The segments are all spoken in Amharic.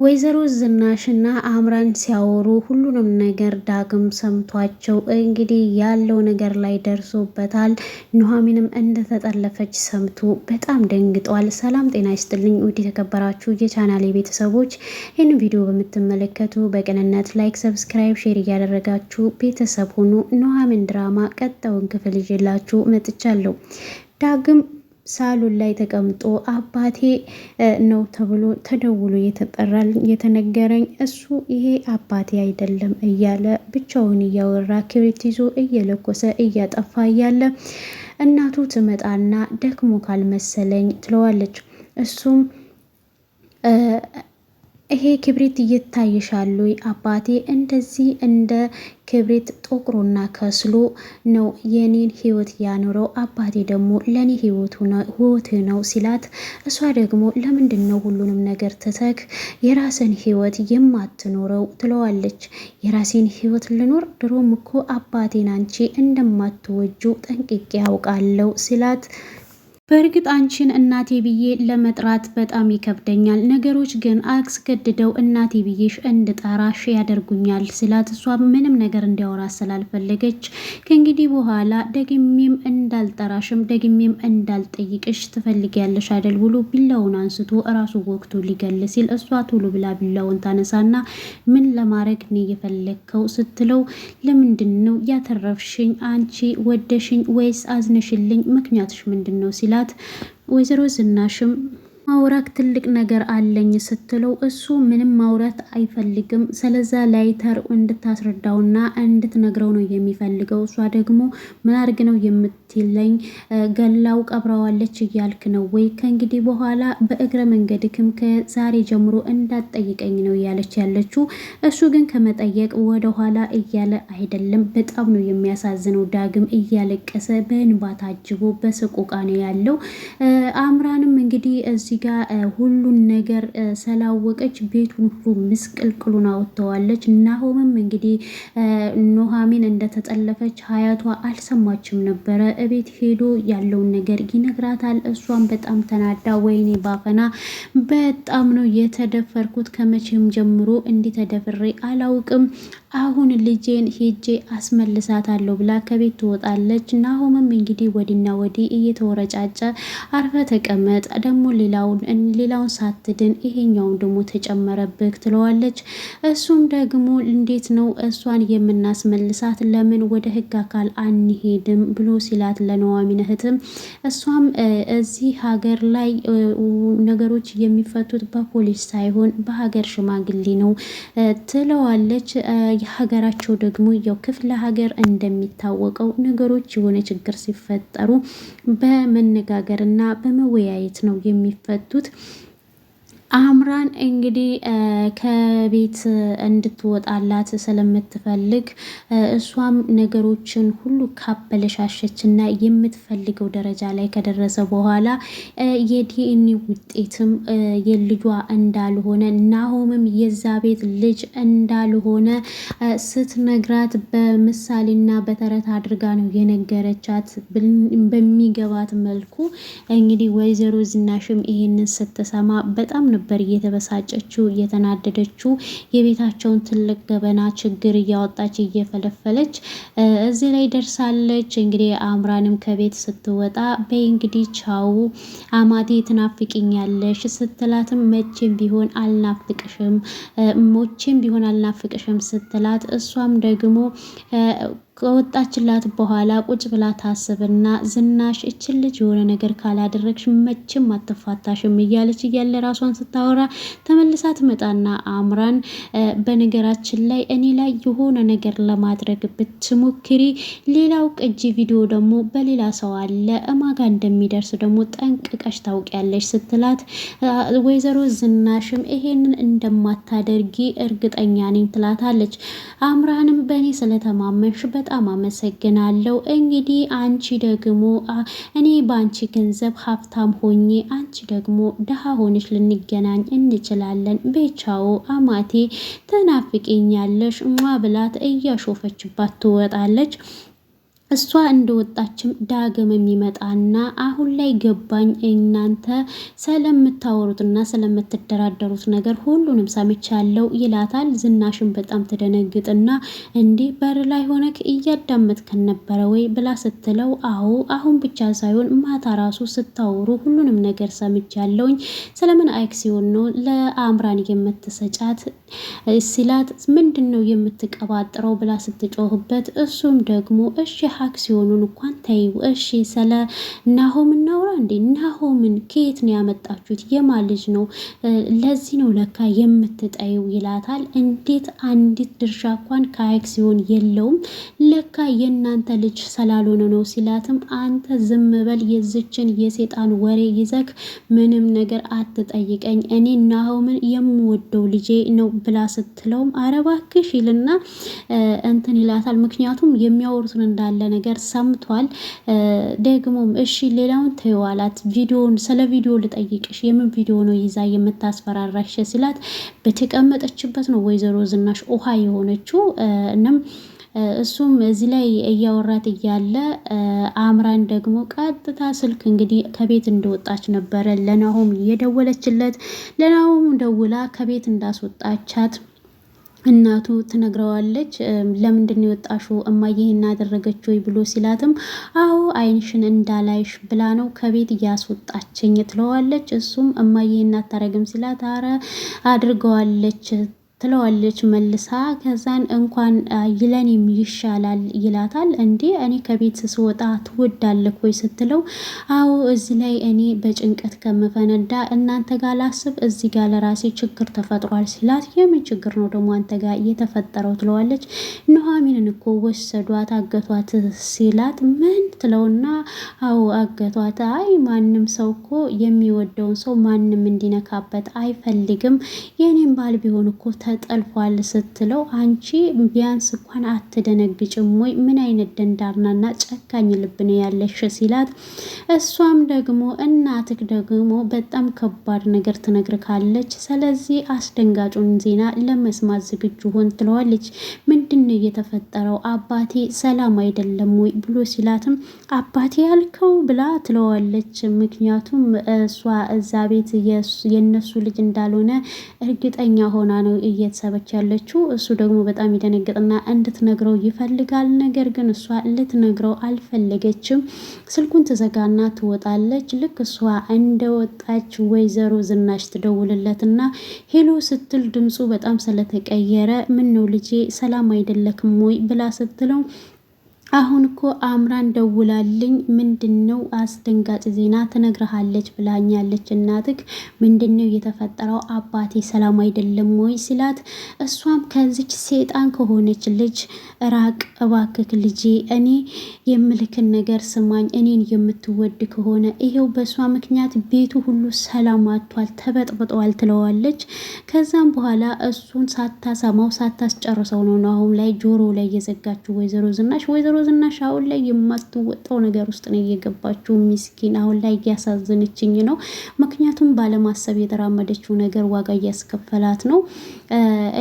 ወይዘሮ ዝናሽና አምራን ሲያወሩ ሁሉንም ነገር ዳግም ሰምቷቸው እንግዲህ ያለው ነገር ላይ ደርሶበታል። ኑሐሚንም እንደተጠለፈች ሰምቶ በጣም ደንግጧል። ሰላም ጤና ይስጥልኝ ውድ የተከበራችሁ የቻናሌ ቤተሰቦች፣ ይህን ቪዲዮ በምትመለከቱ በቅንነት ላይክ፣ ሰብስክራይብ፣ ሼር እያደረጋችሁ ቤተሰብ ሁኑ። ኑሐሚን ድራማ ቀጣዩን ክፍል ይዤላችሁ መጥቻለሁ። ዳግም ሳሎን ላይ ተቀምጦ አባቴ ነው ተብሎ ተደውሎ የተነገረኝ እሱ ይሄ አባቴ አይደለም እያለ ብቻውን እያወራ ክብሪት ይዞ እየለኮሰ እያጠፋ እያለ እናቱ ትመጣና ደክሞ ካልመሰለኝ ትለዋለች። እሱም ይሄ ክብሪት ይታይሻል አባቴ እንደዚህ እንደ ክብሪት ጠቁሮና ከስሎ ነው የኔን ህይወት ያኖረው፣ አባቴ ደግሞ ለኔ ህይወት ነው ሲላት፣ እሷ ደግሞ ለምንድን ነው ሁሉንም ነገር ትተክ የራስን ህይወት የማትኖረው ትለዋለች። የራሴን ህይወት ልኖር? ድሮም እኮ አባቴን አንቺ እንደማትወጁ ጠንቅቄ ያውቃለሁ ሲላት፣ በእርግጥ አንቺን እናቴ ብዬ ለመጥራት በጣም ይከብደኛል፣ ነገሮች ግን አስገድደው እናቴ ብዬሽ እንድጠራሽ ያደርጉኛል ሲላት፣ እሷ ምንም ነገር እንዲያወራ ስላልፈለገች ከእንግዲህ በኋላ ደግሜም እንዳልጠራሽም ደግሜም እንዳልጠይቅሽ ትፈልጊያለሽ አይደል ብሎ ቢላውን አንስቶ እራሱ ወቅቱ ሊገል ሲል እሷ ቶሎ ብላ ቢላውን ታነሳና ምን ለማድረግ ነው የፈለግከው ስትለው፣ ለምንድን ነው ያተረፍሽኝ? አንቺ ወደሽኝ ወይስ አዝነሽልኝ? ምክንያትሽ ምንድን ነው ሲላት፣ ወይዘሮ ዝናሽም ማውራት ትልቅ ነገር አለኝ ስትለው፣ እሱ ምንም ማውራት አይፈልግም፣ ስለዛ ላይተር እንድታስረዳውና እንድትነግረው ነው የሚፈልገው። እሷ ደግሞ ምን አድርግ ነው የምትለኝ? ገላው ቀብረዋለች እያልክ ነው ወይ? ከእንግዲህ በኋላ በእግረ መንገድክም ከዛሬ ጀምሮ እንዳትጠይቀኝ ነው እያለች ያለችው። እሱ ግን ከመጠየቅ ወደኋላ እያለ አይደለም። በጣም ነው የሚያሳዝነው። ዳግም እያለቀሰ በእንባ ታጅቦ በሰቆቃ ነው ያለው። አምራንም እንግዲህ እዚህ ጋር ሁሉን ነገር ስላወቀች ቤቱን ሁሉ ምስቅልቅሉን አወጥተዋለች። ናሆምም እንግዲህ ኑሐሚን እንደተጠለፈች ሀያቷ አልሰማችም ነበረ። እቤት ሄዶ ያለውን ነገር ይነግራታል። እሷን በጣም ተናዳ፣ ወይኔ ባፈና በጣም ነው የተደፈርኩት፣ ከመቼም ጀምሮ እንዲህ ተደፍሬ አላውቅም፣ አሁን ልጄን ሄጄ አስመልሳታለሁ ብላ ከቤት ትወጣለች። ናሆምም እንግዲህ ወዲና ወዲህ እየተወረጫጨ አርፈ ተቀመጥ፣ ደግሞ ሌላውን ሳትድን ይሄኛውን ደግሞ ተጨመረብክ ትለዋለች። እሱም ደግሞ እንዴት ነው እሷን የምናስመልሳት? ለምን ወደ ህግ አካል አንሄድም ብሎ ሲላት ለኑሐሚን እህትም፣ እሷም እዚህ ሀገር ላይ ነገሮች የሚፈቱት በፖሊስ ሳይሆን በሀገር ሽማግሌ ነው ትለዋለች። የሀገራቸው ደግሞ ያው ክፍለ ሀገር እንደሚታወቀው ነገሮች የሆነ ችግር ሲፈጠሩ በመነጋገር እና በመወያየት ነው የሚፈቱት። አምራን እንግዲህ ከቤት እንድትወጣላት ስለምትፈልግ እሷም ነገሮችን ሁሉ ካበለሻሸችና የምትፈልገው ደረጃ ላይ ከደረሰ በኋላ የዲኤንኤ ውጤትም የልጇ እንዳልሆነ ናሆምም የዛ ቤት ልጅ እንዳልሆነ ስትነግራት በምሳሌና በተረት አድርጋ ነው የነገረቻት። በሚገባት መልኩ እንግዲህ ወይዘሮ ዝናሽም ይሄንን ስትሰማ በጣም ነበር እየተበሳጨችው እየተናደደችው። የቤታቸውን ትልቅ ገበና ችግር እያወጣች እየፈለፈለች እዚህ ላይ ደርሳለች። እንግዲህ አምራንም ከቤት ስትወጣ በይ እንግዲህ ቻው አማቴ ትናፍቅኛለሽ ስትላትም መቼም ቢሆን አልናፍቅሽም ሞቼም ቢሆን አልናፍቅሽም ስትላት፣ እሷም ደግሞ ከወጣችላት በኋላ ቁጭ ብላ ታስብና ዝናሽ እችን ልጅ የሆነ ነገር ካላደረግሽ መቼም አትፋታሽም እያለች እያለ ራሷን ስታወራ ተመልሳ ትመጣና አምራን በነገራችን ላይ እኔ ላይ የሆነ ነገር ለማድረግ ብትሞክሪ ሌላው ቅጂ ቪዲዮ ደግሞ በሌላ ሰው አለ እማጋ እንደሚደርስ ደግሞ ጠንቅቀሽ ታውቂያለሽ ስትላት፣ ወይዘሮ ዝናሽም ይሄንን እንደማታደርጊ እርግጠኛ ነኝ ትላታለች። አምራንም በእኔ ስለተማመንሽ በጣም አመሰግናለሁ። እንግዲህ አንቺ ደግሞ እኔ በአንቺ ገንዘብ ሀብታም ሆኜ አንቺ ደግሞ ደሃ ሆነሽ ልንገናኝ እንችላለን። ቤቻው አማቴ ተናፍቂኛለሽ ብላት እያሾፈችባት ትወጣለች። እሷ እንደወጣችም ዳግም የሚመጣና አሁን ላይ ገባኝ እናንተ ስለምታወሩትና ስለምትደራደሩት ነገር ሁሉንም ሰምቻለሁ ይላታል። ዝናሽን በጣም ትደነግጥና እንዲህ በር ላይ ሆነክ እያዳመጥከን ነበረ ወይ ብላ ስትለው አዎ አሁን ብቻ ሳይሆን ማታ ራሱ ስታወሩ ሁሉንም ነገር ሰምቻለሁኝ። ስለምን አክሲዮን ነው ለአምራን የምትሰጫት ሲላት ምንድን ነው የምትቀባጥረው ብላ ስትጮህበት እሱም ደግሞ እሺ አክሲዮኑን እንኳን ተይው እሺ ስለ ናሆም እናውራ እንዴ ናሆምን ከየት ነው ያመጣችሁት የማን ልጅ ነው ለዚህ ነው ለካ የምትጠይው ይላታል። እንዴት አንዲት ድርሻ እንኳን ከአክሲዮን የለውም ለካ የእናንተ ልጅ ስላልሆነ ነው ሲላትም አንተ ዝም በል የዝችን የሴጣን ወሬ ይዘክ ምንም ነገር አትጠይቀኝ እኔ ናሆምን የምወደው ልጄ ነው ብላ ስትለውም አረባክሽ ይልና እንትን ይላታል። ምክንያቱም የሚያወሩትን እንዳለ ነገር ሰምቷል። ደግሞም እሺ ሌላውን ተይዋላት ቪዲዮን ስለ ቪዲዮ ልጠይቅሽ የምን ቪዲዮ ነው ይዛ የምታስፈራራሽ ሲላት በተቀመጠችበት ነው ወይዘሮ ዝናሽ ውሃ የሆነችው። እናም እሱም እዚህ ላይ እያወራት እያለ አምራን ደግሞ ቀጥታ ስልክ እንግዲህ ከቤት እንደወጣች ነበረ ለናሆም የደወለችለት። ለናሆም ደውላ ከቤት እንዳስወጣቻት እናቱ ትነግረዋለች። ለምንድን የወጣሽው እማዬ ይሄን አደረገች ወይ ብሎ ሲላትም አዎ አይንሽን እንዳላይሽ ብላ ነው ከቤት እያስወጣችኝ ትለዋለች። እሱም እማዬ ይሄን አታረግም ሲላት አረ አድርገዋለች ትለዋለች መልሳ። ከዛን እንኳን ይለኔም ይሻላል ይላታል። እንዴ እኔ ከቤት ስወጣ ትወዳለህ ወይ ስትለው አዎ እዚህ ላይ እኔ በጭንቀት ከምፈነዳ እናንተ ጋር ላስብ እዚህ ጋር ለራሴ ችግር ተፈጥሯል ሲላት የምን ችግር ነው ደግሞ አንተ ጋር እየተፈጠረው ትለዋለች። ኑሐሚንን እኮ ወሰዷት አገቷት ሲላት ምን ትለውና አዎ አገቷት። አይ ማንም ሰው እኮ የሚወደውን ሰው ማንም እንዲነካበት አይፈልግም የኔም ባል ቢሆን እኮ ተጠልፏል ስትለው አንቺ ቢያንስ እንኳን አትደነግጭም ወይ ምን አይነት ደንዳርናና ጨካኝ ልብ ነው ያለሽ ሲላት እሷም ደግሞ እናትህ ደግሞ በጣም ከባድ ነገር ትነግርካለች ስለዚህ አስደንጋጩን ዜና ለመስማት ዝግጁ ሆን ትለዋለች። ምንድነው የተፈጠረው አባቴ ሰላም አይደለም ወይ ብሎ ሲላትም አባቴ ያልከው ብላ ትለዋለች። ምክንያቱም እሷ እዛ ቤት የነሱ ልጅ እንዳልሆነ እርግጠኛ ሆና ነው እየተሰበች ያለችው። እሱ ደግሞ በጣም ይደነግጥና እንድትነግረው ይፈልጋል። ነገር ግን እሷ ልትነግረው አልፈለገችም። ስልኩን ትዘጋና ትወጣለች። ልክ እሷ እንደወጣች ወይዘሮ ዝናሽ ትደውልለትና ሄሎ ስትል ድምፁ በጣም ስለተቀየረ ምን ነው ልጄ ሰላም አይደለክም ወይ ብላ ስትለው አሁን እኮ አምራን ደውላልኝ ምንድነው አስደንጋጭ ዜና ትነግርሃለች ብላኛለች እናትክ ምንድነው የተፈጠረው አባቴ ሰላም አይደለም ወይ ሲላት እሷም ከዚች ሴጣን ከሆነች ልጅ ራቅ እባክክ ልጄ እኔ የምልክን ነገር ስማኝ እኔን የምትወድ ከሆነ ይሄው በሷ ምክንያት ቤቱ ሁሉ ሰላም አጥቷል ተበጥብጧል ትለዋለች። ከዛም በኋላ እሱን ሳታሰማው ሳታስጨርሰው ነው አሁን ላይ ጆሮ ላይ የዘጋችው ወይዘሮ ዝናሽ አሁን ላይ የማትወጣው ነገር ውስጥ ነው እየገባችው። ሚስኪን አሁን ላይ እያሳዘነችኝ ነው። ምክንያቱም ባለማሰብ የተራመደችው ነገር ዋጋ እያስከፈላት ነው።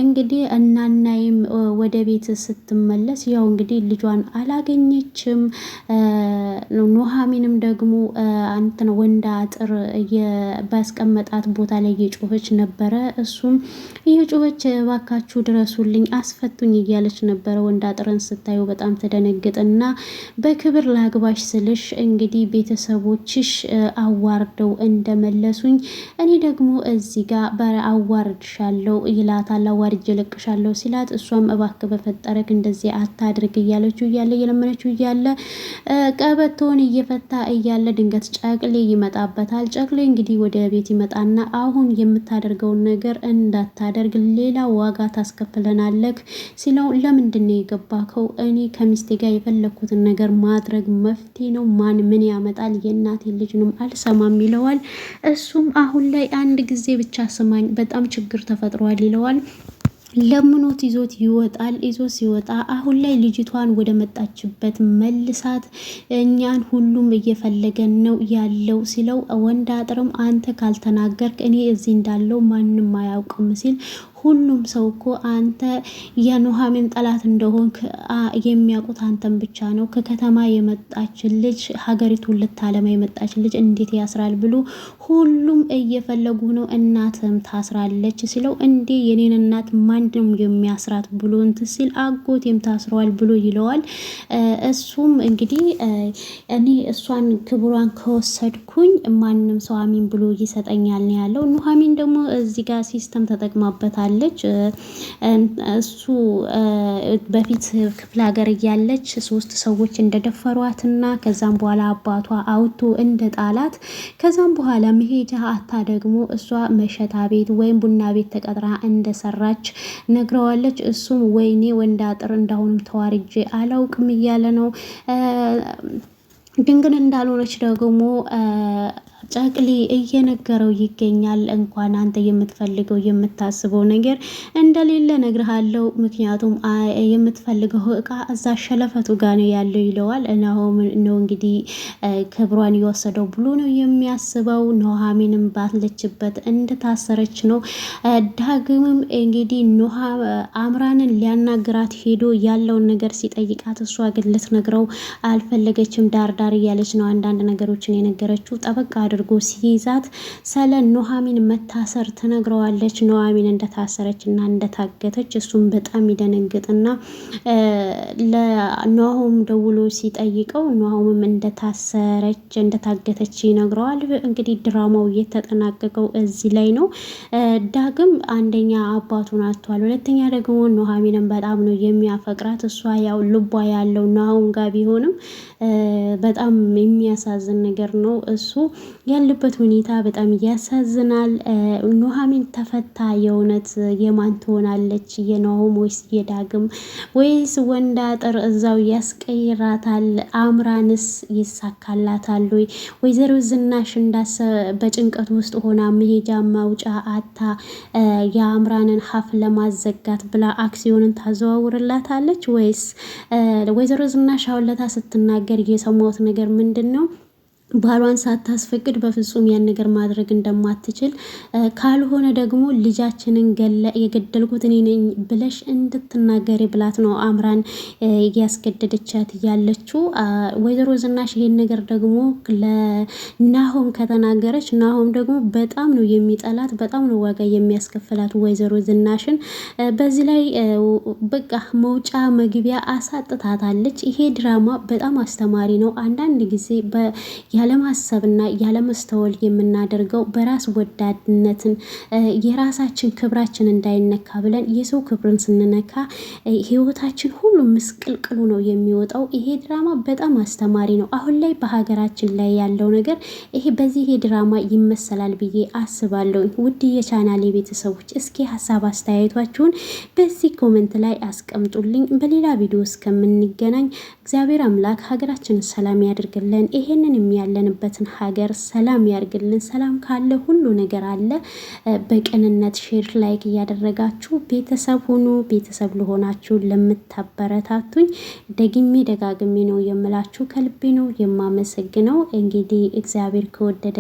እንግዲህ እናናይም ወደ ቤት ስትመለስ ያው እንግዲህ ልጇን አላገኘችም። ኑሐሚንም ደግሞ አንተን ወንዳ አጥር ባስቀመጣት ቦታ ላይ እየጮኸች ነበረ። እሱም እየጮኸች እባካችሁ ድረሱልኝ አስፈቱኝ እያለች ነበረ። ወንዳ አጥርን ስታዩ በጣም ተደነግጥና በክብር ላግባሽ ስልሽ እንግዲህ ቤተሰቦችሽ አዋርደው እንደመለሱኝ እኔ ደግሞ እዚህ ጋር አዋርድሻለሁ ይላታል። አዋርጄ ለቅሻለሁ ሲላት እሷም እባክህ በፈጠረክ እንደዚህ አታድርግ እያለችው እያለ እየለመነችው እያለ ቀበቶውን እየፈታ እያለ ድንገት ጨቅሌ ይመጣበታል። ጨቅሌ እንግዲህ ወደ ቤት ይመጣና አሁን የምታደርገውን ነገር እንዳታደርግ ሌላ ዋጋ ታስከፍለናለክ ሲለው ለምንድን ነው የገባከው? እኔ ከሚስቴ ጋር የፈለኩትን ነገር ማድረግ መፍትሄ ነው። ማን ምን ያመጣል? የእናቴ ልጅ ነው አልሰማም ይለዋል። እሱም አሁን ላይ አንድ ጊዜ ብቻ ስማኝ በጣም ችግር ተፈጥሯል ይለዋል። ለምኖት ይዞት ይወጣል። ይዞት ሲወጣ አሁን ላይ ልጅቷን ወደ መጣችበት መልሳት እኛን ሁሉም እየፈለገን ነው ያለው ሲለው ወንድ አጥርም አንተ ካልተናገርክ እኔ እዚህ እንዳለው ማንም አያውቅም ሲል ሁሉም ሰው እኮ አንተ የኑሐሚን ጠላት እንደሆንክ የሚያውቁት አንተን ብቻ ነው። ከከተማ የመጣች ልጅ ሀገሪቱን ልታለማ የመጣች ልጅ እንዴት ያስራል ብሎ ሁሉም እየፈለጉ ነው። እናትም ታስራለች ሲለው እንዴ የኔን እናት ማንም የሚያስራት ብሎ እንትን ሲል አጎቴም ታስረዋል ብሎ ይለዋል። እሱም እንግዲህ እኔ እሷን ክብሯን ከወሰድኩኝ ማንም ሰው አሚን ብሎ ይሰጠኛል ነው ያለው። ኑሐሚን ደግሞ እዚህ ጋር ሲስተም ተጠቅማበታለች። እሱ በፊት ክፍለ ሀገር እያለች 3 ሰዎች እንደደፈሯትና ከዛም በኋላ አባቷ አውቶ እንደ ጣላት ከዛም በኋላ መሄጃ አታ ደግሞ እሷ መሸታ ቤት ወይም ቡና ቤት ተቀጥራ እንደሰራች ነግረዋለች። እሱም ወይኔ ወንድ አጥር እንዳሁንም ተዋርጄ አላውቅም እያለ ነው። ድንግል እንዳልሆነች ደግሞ ጨቅሊ እየነገረው ይገኛል። እንኳን አንተ የምትፈልገው የምታስበው ነገር እንደሌለ ነግርሃለሁ፣ ምክንያቱም የምትፈልገው እቃ እዛ ሸለፈቱ ጋር ነው ያለው ይለዋል። ናሆም ነው እንግዲህ ክብሯን የወሰደው ብሎ ነው የሚያስበው። ኑሐሚንም ባለችበት እንደታሰረች ነው። ዳግምም እንግዲህ አምራንን ሊያናግራት ሄዶ ያለውን ነገር ሲጠይቃት እሷ ግን ልትነግረው አልፈለገችም። ዳርዳር እያለች ነው አንዳንድ ነገሮችን የነገረችው። ጠበቃ አድርጎ ሲይዛት ስለ ኑሐሚን መታሰር ትነግረዋለች። ኑሐሚን እንደታሰረች እና እንደታገተች እሱም በጣም ይደነግጥና ለናሆም ደውሎ ሲጠይቀው ናሆምም እንደታገተች ይነግረዋል። እንግዲህ ድራማው የተጠናቀቀው እዚህ ላይ ነው። ዳግም አንደኛ አባቱን አጥቷል፣ ሁለተኛ ደግሞ ኑሐሚንን በጣም ነው የሚያፈቅራት። እሷ ያው ልቧ ያለው ናሆም ጋር ቢሆንም በጣም የሚያሳዝን ነገር ነው እሱ ያለበት ሁኔታ በጣም ያሳዝናል። ኑሐሚን ተፈታ የእውነት የማን ትሆናለች? የናሆም ወይስ የዳግም ወይስ ወንድ አጥር እዛው ያስቀይራታል? አምራንስ ይሳካላታል ወይ? ወይዘሮ ዝናሽ በጭንቀት ውስጥ ሆና መሄጃ ማውጫ አታ የአምራንን ሀፍ ለማዘጋት ብላ አክሲዮንን ታዘዋውርላታለች ወይስ? ወይዘሮ ዝናሽ አሁለታ ስትናገር የሰማሁት ነገር ምንድን ነው? ባሏን ሳታስፈቅድ በፍጹም ያን ነገር ማድረግ እንደማትችል ካልሆነ ደግሞ ልጃችንን የገደልኩት እኔ ነኝ ብለሽ እንድትናገሪ ብላት ነው አምራን እያስገደደቻት ያለችው። ወይዘሮ ዝናሽ ይሄን ነገር ደግሞ ለናሆም ከተናገረች ናሆም ደግሞ በጣም ነው የሚጠላት፣ በጣም ነው ዋጋ የሚያስከፍላት ወይዘሮ ዝናሽን። በዚህ ላይ በቃ መውጫ መግቢያ አሳጥታታለች። ይሄ ድራማ በጣም አስተማሪ ነው። አንዳንድ ጊዜ ያለማሰብና ያለመስተዋል የምናደርገው በራስ ወዳድነትን የራሳችን ክብራችን እንዳይነካ ብለን የሰው ክብርን ስንነካ ህይወታችን ሁሉ ምስቅልቅሉ ነው የሚወጣው። ይሄ ድራማ በጣም አስተማሪ ነው። አሁን ላይ በሀገራችን ላይ ያለው ነገር በዚህ ድራማ ይመሰላል ብዬ አስባለሁ። ውድ የቻናሌ ቤተሰቦች እስኪ ሀሳብ አስተያየቷችሁን በዚህ ኮሜንት ላይ አስቀምጡልኝ። በሌላ ቪዲዮ እስከምንገናኝ እግዚአብሔር አምላክ ሀገራችንን ሰላም ያድርግልን። ይሄንን ያለንበትን ሀገር ሰላም ያርግልን። ሰላም ካለ ሁሉ ነገር አለ። በቅንነት ሼር ላይክ እያደረጋችሁ ቤተሰብ ሁኑ። ቤተሰብ ለሆናችሁ ለምታበረታቱኝ ደግሜ ደጋግሜ ነው የምላችሁ፣ ከልቤ ነው የማመሰግነው። እንግዲህ እግዚአብሔር ከወደደ